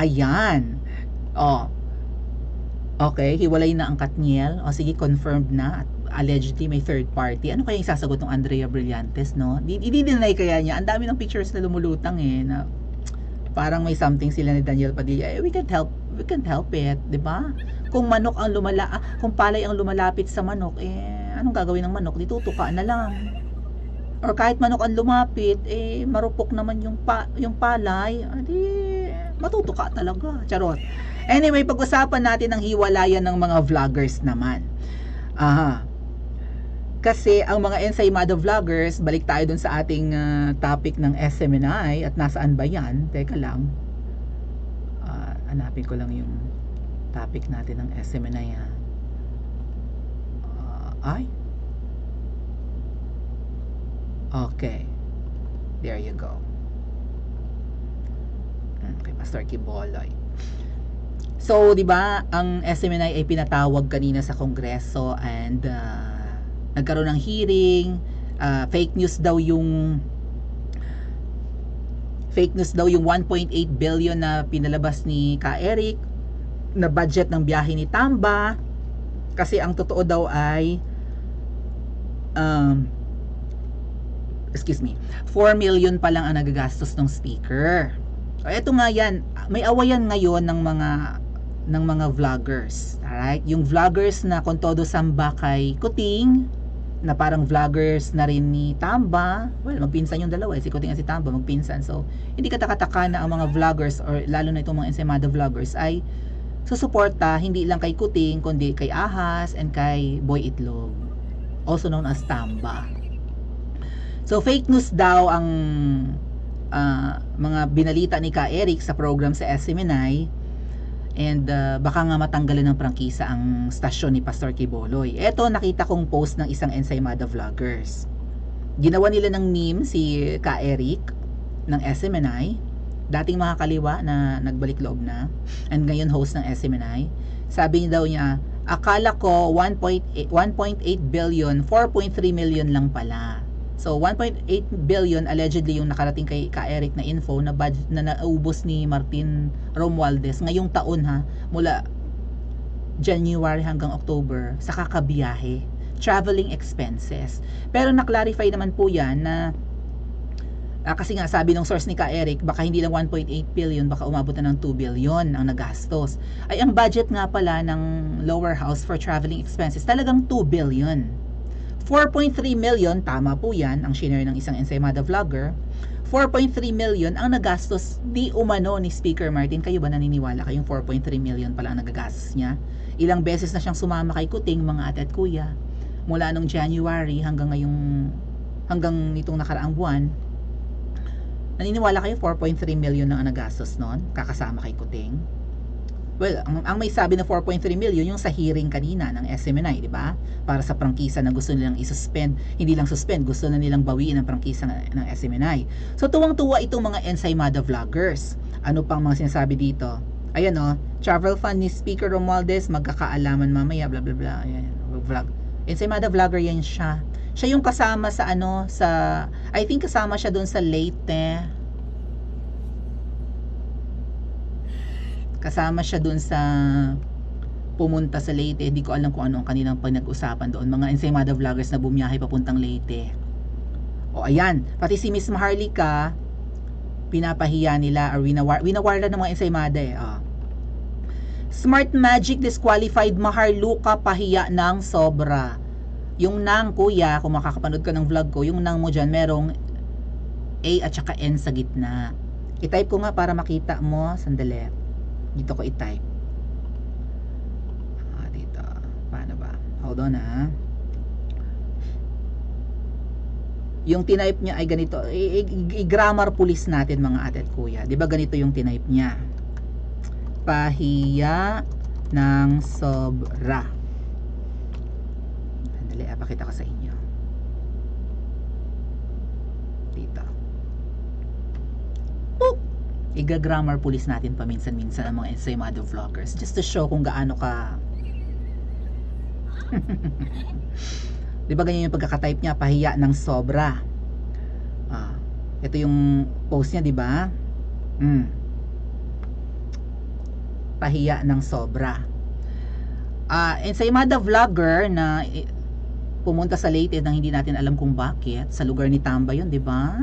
Ayan. Oh, okay, hiwalay na ang Katniel. O sige, confirmed na. At allegedly may third party. Ano kaya yung sasagot ng Andrea Brillantes, no? Di-deny kaya niya. Ang dami ng pictures na lumulutang na parang may something sila ni Daniel Padilla. We can't help it, 'di ba? Kung manok ang kung palay ang lumalapit sa manok, anong gagawin ng manok? Ditutuka na lang. Or kahit manok ang lumapit, marupok naman yung palay, adi matutuka talaga. Charot. Anyway, pag-usapan natin ang hiwalayan ng mga vloggers naman. Aha. Kasi ang mga ensaymada vloggers, balik tayo dun sa ating topic ng SMNI at nasaan ba yan? Teka lang. Hanapin ko lang yung topic natin ng SMNI ha. Ay. Okay. There you go. Okay, Pastor Kiboloy. So, 'di ba, ang SMNI ay pinatawag kanina sa Kongreso and nagkaroon ng hearing. Fake news daw yung 1.8 billion na pinalabas ni Ka Eric na budget ng biyahe ni Tamba, kasi ang totoo daw ay 4 million pa lang ang nagagastos ng speaker. So, eto nga yan, may awayan ngayon ng mga vloggers. Alright? Yung vloggers na kung todo samba kay Kuting, na parang vloggers na rin ni Tamba. Well, magpinsan yung dalawa, si Kuting at si Tamba magpinsan. So, hindi katakataka na ang mga vloggers, or lalo na itong mga ensaymada vloggers, ay susuporta hindi lang kay Kuting, kundi kay Ahas and kay Boy Itlog, also known as Tamba. So, fake news daw ang mga binalita ni Ka Eric sa program sa SMNI. And baka nga matanggalan ng prangkisa ang stasyon ni Pastor Kiboloy. Eto, nakita kong post ng isang ensaymada vloggers. Ginawa nila ng meme si Ka Eric ng SMNI, dating makakaliwa na nagbalik loob na, and ngayon host ng SMNI. Sabi daw niya, akala ko 1.8 billion, 4.3 million lang pala. So 1.8 billion allegedly yung nakarating kay Ka Eric na info na budget na naubos ni Martin Romualdez ngayong taon ha, mula January hanggang October sa kakabiyahe, traveling expenses. Pero na-clarify naman po yan na kasi nga sabi ng source ni Ka Eric, baka hindi lang 1.8 billion, baka umabot na ng 2 billion ang nagastos. Ay ang budget nga pala ng lower house for traveling expenses talagang 2 billion. 4.3 million, tama po yan, ang shinare ng isang ensaymada vlogger. 4.3 million ang nagastos di umano ni Speaker Martin. Kayo ba naniniwala kayong 4.3 million pala ang nagagastos niya? Ilang beses na siyang sumama kay Kuting, mga ate at kuya, mula nung January hanggang nitong nakaraang buwan. Naniniwala kayo 4.3 million ang nagastos noon kakasama kay Kuting? Well, ang may sabi na 4.3 million yung sa hearing kanina ng SMNI, di ba? Para sa prangkisa na gusto nilang i-suspend, hindi lang suspend, gusto na nilang bawiin ang prangkisa ng SMNI. So tuwang-tuwa itong mga ensaymada vloggers. Ano pang mga sinasabi dito? Ayan travel fund ni Speaker Romualdez, magkakaalaman mamaya, bla bla bla. Ayan, vlog. Ensaymada vlogger yan siya. Siya yung kasama sa I think kasama siya doon sa Leyte. Kasama siya doon sa pumunta sa Leyte. Hindi ko alam kung ano ang kanilang pinag-usapan doon. Mga ensaymada vloggers na bumiyahe papuntang Leyte. O ayan, pati si Miss Maharlika, pinapahiya nila or winawarla ng mga ensaymada Smart Magic disqualified Maharlika, pahiya ng sobra. Yung nang, kuya, kung makakapanood ka ng vlog ko, yung nang mo dyan, merong A at saka N sa gitna. I-type ko nga para makita mo. Sandali. Dito ko i-type. Dito. Paano ba? Hold on Yung tinype niya ay ganito. I-grammar police natin mga ate at kuya. Di ba ganito yung tinype niya? Pahiya ng sobra. Sandali, pakita ko sa inyo. Dito. Iga-grammar police natin paminsan-minsan ang mga ensaymada vloggers just to show kung gaano ka di ba ganyan yung pagkakatype niya, pahiya ng sobra. Ito yung post niya, di ba? pahiya ng sobra. Ensaymada vlogger na pumunta sa Leyte nang hindi natin alam kung bakit. Sa lugar ni Tamba yun, di ba?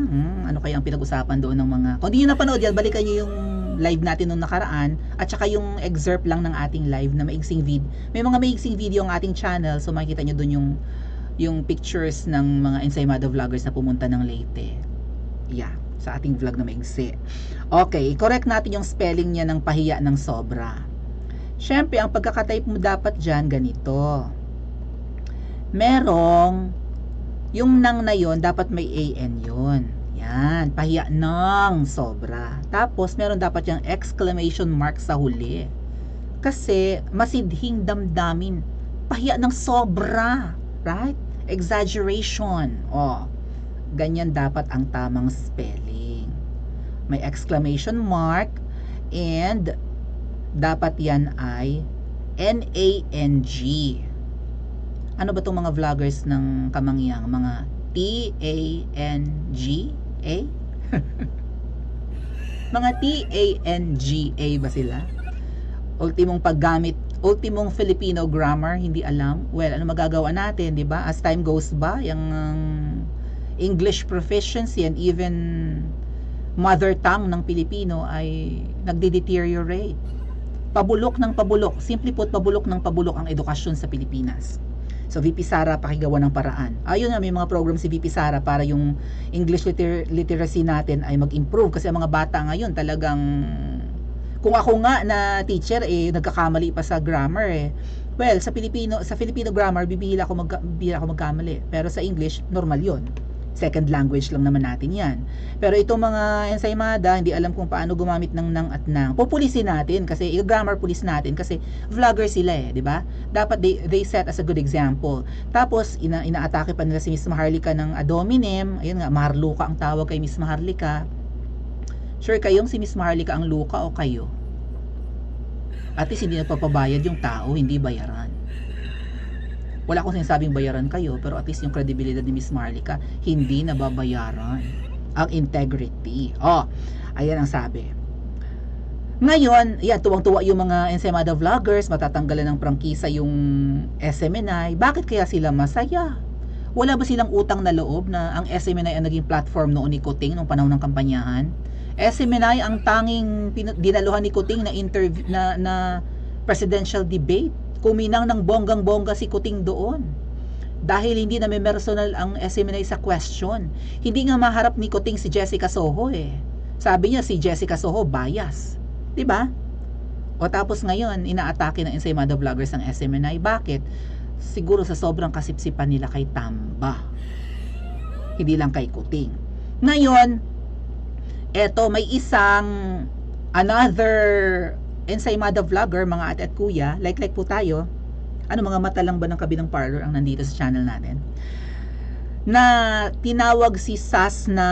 Ano kaya ang pinag-usapan doon ng mga... Kung di nyo napanood yan, balikan nyo yung live natin nung nakaraan at saka yung excerpt lang ng ating live na maigsing video. May mga maigsing video ang ating channel, so makikita nyo doon yung pictures ng mga Ensaymada vloggers na pumunta ng Leyte. Yeah, sa ating vlog na maigsi. Okay, correct natin yung spelling niya ng pahiya ng sobra. Siyempre, ang pagkakatype mo dapat dyan, ganito. Merong, yung nang na yun, dapat may AN yun. Yan, pahiya ng sobra. Tapos, meron dapat yung exclamation mark sa huli. Kasi, masidhing damdamin. Pahiya ng sobra. Right? Exaggeration. Ganyan dapat ang tamang spelling. May exclamation mark and dapat yan ay NANG. Ano ba itong mga vloggers ng Kamangyang? Mga TANGA? Mga TANGA ba sila? Ultimong paggamit, ultimong Filipino grammar, hindi alam. Well, ano magagawa natin, di ba? As time goes by, yung English proficiency and even mother tongue ng Pilipino ay nagde-deteriorate. Pabulok ng pabulok. Simply put, pabulok ng pabulok ang edukasyon sa Pilipinas. So, VP Sara, pakigawa ng paraan. Ayun nga, may mga program si VP Sara para yung English literacy natin ay mag-improve. Kasi ang mga bata ngayon talagang, kung ako nga na teacher, nagkakamali pa sa grammar . Well, sa Filipino grammar, bibihira ako magkamali. Pero sa English, normal yon. Second language lang naman natin yan. Pero itong mga ensaymada, hindi alam kung paano gumamit ng nang at nang. Pupulisin natin kasi i-grammar police natin kasi vlogger sila di ba? Dapat they set as a good example. Tapos inaatake pa nila si Miss Maharlika ng ad hominem. Ayun nga, Maharluka ang tawag kay Miss Maharlika. Sure kayong si Miss Maharlika ang luka o kayo? At least hindi nagpapabayad yung tao, hindi bayaran. Wala akong sinasabing bayaran kayo, pero at least yung credibility ni Miss Maharlika hindi nababayaran. Ang integrity. Ayan ang sabi. Ngayon, yan, tuwang-tuwa yung mga Ensaymada vloggers, matatanggalan ng prangkisa yung SMNI. Bakit kaya sila masaya? Wala ba silang utang na loob na ang SMNI ang naging platform noon ni Kuting nung panahon ng kampanyahan? SMNI ang tanging dinaluhan ni Kuting na interview na presidential debate. Kuminang ng bonggang-bongga si Kuting doon. Dahil hindi na may personal ang SMNI sa question. Hindi nga maharap ni Kuting si Jessica Soho Sabi niya si Jessica Soho bias. 'Di ba? O tapos ngayon, inaatake ng Ensaymada vloggers ang SMNI. Bakit? Siguro sa sobrang kasipsipan nila kay Tamba. Hindi lang kay Kuting. Ngayon, eto may isang another Ensaymada vlogger, mga ate at kuya, like po tayo. Ano, mga mata lang ba ng kabilang parlor ang nandito sa channel natin? Na tinawag si Sas na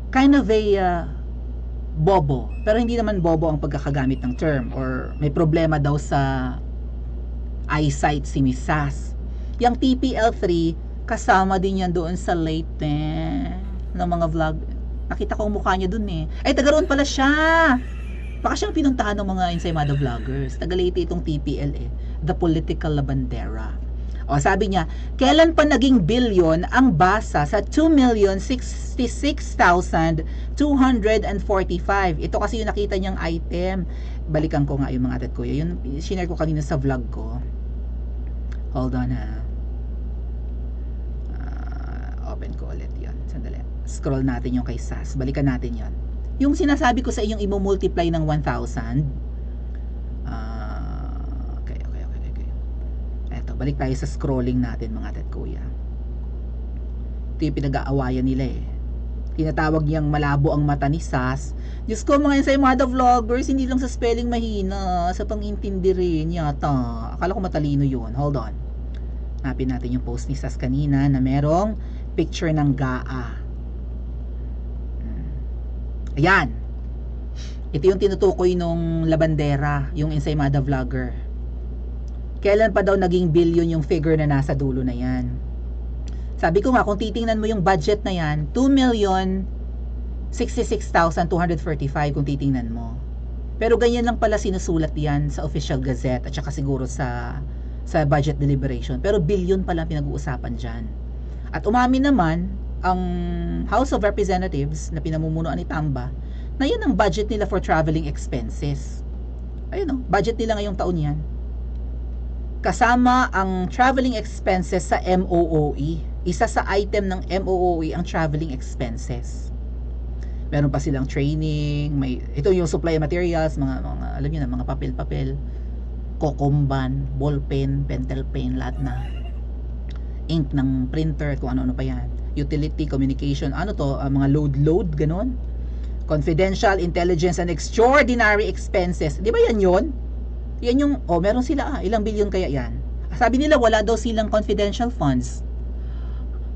kind of a bobo. Pero hindi naman bobo ang pagkakagamit ng term or may problema daw sa eyesight si Miss Sas. Yung TPL3, kasama din yan doon sa Leyte ng mga vlog. Nakita ko ang mukha niya doon Ay, taga roon pala siya! Baka siyang pinuntahan ng mga Ensaymada vloggers. Taga-Leyte itong TPL The Political Labandera. Sabi niya, kailan pa naging bilyon ang basa sa 2,066,245? Ito kasi yung nakita niyang item. Balikan ko nga yung mga atat ko. Yun, sinare ko kanina sa vlog ko. Hold on open ko ulit yun. Sandali. Scroll natin yung kay Sas. Balikan natin yun. Yung sinasabi ko sa inyong i-multiply ng 1,000. Okay. Eto, balik tayo sa scrolling natin mga tat kuya. Ito yung pinag-aawayan nila Tinatawag niyang malabo ang mata ni Sas. Diyos ko, mga Ensaymada vloggers, hindi lang sa spelling mahina, sa pang-intindi rin yata. Akala ko matalino yun. Hold on. Hanapin natin yung post ni Sas kanina na merong picture ng GAA. Ayan. Ito yung tinutukoy nung Labandera, yung Ensaymada vlogger. Kailan pa daw naging billion yung figure na nasa dulo na yan? Sabi ko nga, kung titingnan mo yung budget na yan, 2,066,245 kung titingnan mo. Pero ganyan lang pala sinusulat yan sa official gazette at saka siguro sa budget deliberation. Pero billion pala pinag-uusapan dyan. At umamin naman ang House of Representatives na pinamumunuan ni Tamba na yun ang budget nila for traveling expenses. Ayun o, budget nila ngayong taon yan. Kasama ang traveling expenses sa MOOE. Isa sa item ng MOOE ang traveling expenses. Meron pa silang training, ito yung supply materials, mga alam niyo na, mga papel-papel, kokomban, ballpen, pentel pen, lahat na. Ink ng printer, kung ano-ano pa yan. Utility, communication, ano to, mga load, ganon. Confidential, intelligence, and extraordinary expenses. Di ba yan yun? Yan yung, meron sila, ilang bilyon kaya yan? Sabi nila, wala daw silang confidential funds.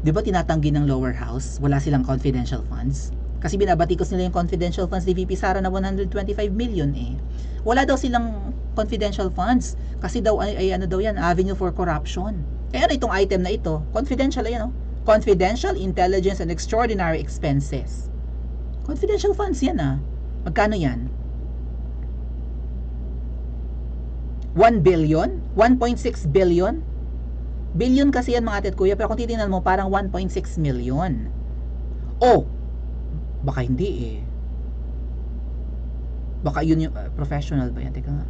Di ba tinatanggi ng lower house? Wala silang confidential funds? Kasi binabatikos nila yung confidential funds ni VP Sara na 125 million eh. Wala daw silang confidential funds. Kasi daw, ay ano daw yan, avenue for corruption. Kaya ano itong item na ito? Confidential, ayan o. Confidential, intelligence, and extraordinary expenses. Confidential funds yan ah. Magkano yan? 1 billion? 1.6 billion? Billion kasi yan mga tet kuya, pero kung titingnan mo parang 1.6 million. Baka hindi eh. Baka yun yung professional ba yan? Teka nga.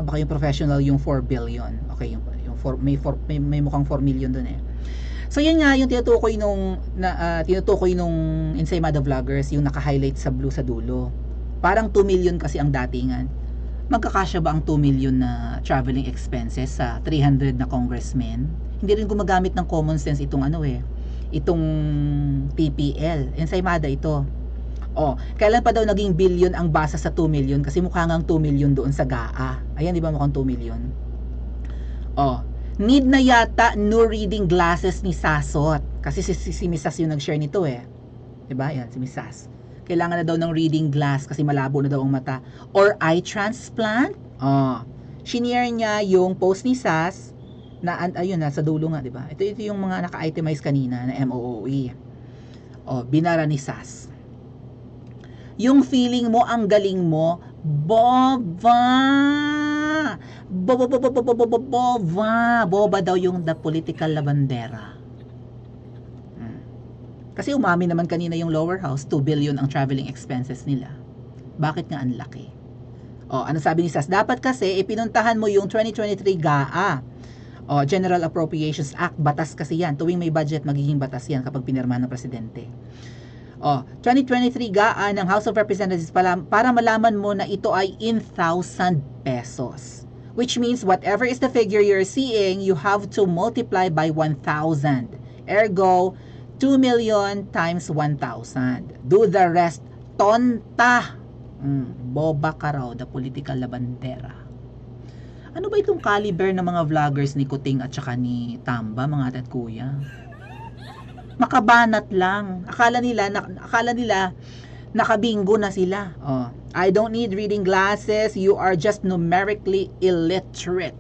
Baka yung professional yung 4 billion. Okay, yung 4, may mukhang 4 million dun eh. So yun nga yung tinutukoy nung Ensaymada Vloggers, yung naka-highlight sa blue sa dulo. Parang 2 million kasi ang datingan. Magkakasya ba ang 2 million na traveling expenses sa 300 na congressmen? Hindi rin gumagamit ng common sense itong itong TPL. Ensaymada ito. Kailan pa daw naging billion ang basa sa 2 million? Kasi mukha ngang 2 million doon sa GAA. Ayan, di ba mukhang 2 million? Need na yata new reading glasses ni Sasot. Kasi si Miss Sas yung nag-share nito eh. Diba? Yan, si Miss Sas. Kailangan na daw ng reading glass kasi malabo na daw ang mata. Or eye transplant. Shinare niya yung post ni Sas na, ayun na, sa dulo nga, diba? Ito yung mga naka-itemize kanina na MOOE. Binara ni Sas. Yung feeling mo, ang galing mo, boba daw yung the political labandera. Kasi umamin naman kanina yung lower house, 2 billion ang traveling expenses nila. Bakit nga ang laki? Ano sabi ni Sas? Dapat kasi ipinuntahan mo yung 2023 GAA. General Appropriations Act, batas kasi yan. Tuwing may budget, magiging batas yan kapag pinirma ng presidente. 2023 GAA ng House of Representatives para malaman mo na ito ay in 1,000 pesos. Which means whatever is the figure you're seeing, you have to multiply by 1,000. Ergo, 2 million times 1,000. Do the rest. Tonta. Boba ka raw, the political labandera. Ano ba itong caliber ng mga vloggers ni Kuting at saka ni Tamba, mga tet kuya? Makabanat lang. Akala nila nakabingo na sila. I don't need reading glasses. You are just numerically illiterate.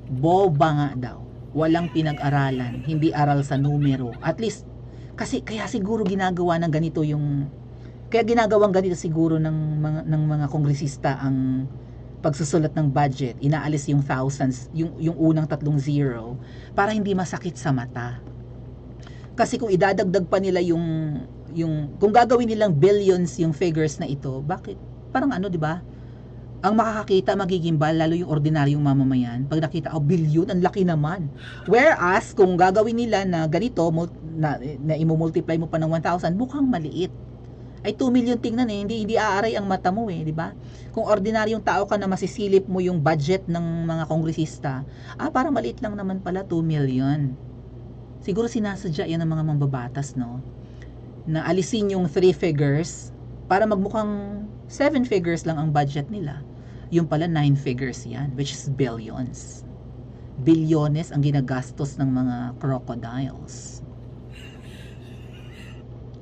Boba nga daw. Walang pinag-aralan, hindi aral sa numero. At least, kaya siguro ginagawang ganito siguro ng mga kongresista ang pagsusulat ng budget. Inaalis yung thousands, yung unang 3 zero, para hindi masakit sa mata. Kasi kung idadagdag pa nila kung gagawin nilang billions yung figures na ito, bakit? Parang di ba? Ang makakakita magiging lalo yung ordinaryong mamamayan pag nakita, billion, ang laki naman. Whereas kung gagawin nila na ganito na i-multiply mo pa ng 1,000, mukhang maliit. Ay 2 million tingnan hindi aaray ang mata mo di ba? Kung ordinaryong tao ka na masisilip mo yung budget ng mga kongresista, parang maliit lang naman pala 2 million. Siguro sinasadya yan ng mga mambabatas, no? Na alisin yung 3 figures para magmukhang 7 figures lang ang budget nila. Yung pala 9 figures yan, which is billions. Bilyones ang ginagastos ng mga crocodiles.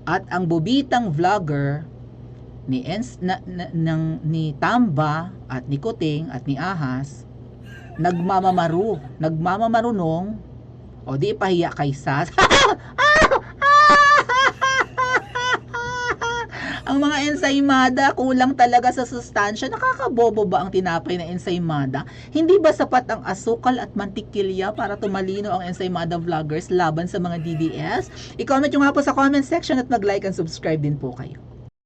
At ang bubitang vlogger ni Tamba at ni Kuting at ni Ahas nagmamamarunong di pahiya kay Sas. Ang Ang mga ensaymada, kulang talaga sa sustansya. Nakakabobo ba ang tinapay na ensaymada? Hindi ba sapat ang asukal at mantikilya para tumalino ang ensaymada vloggers laban sa mga DDS? I-comment nyo nga po sa comment section at mag-like and subscribe din po kayo.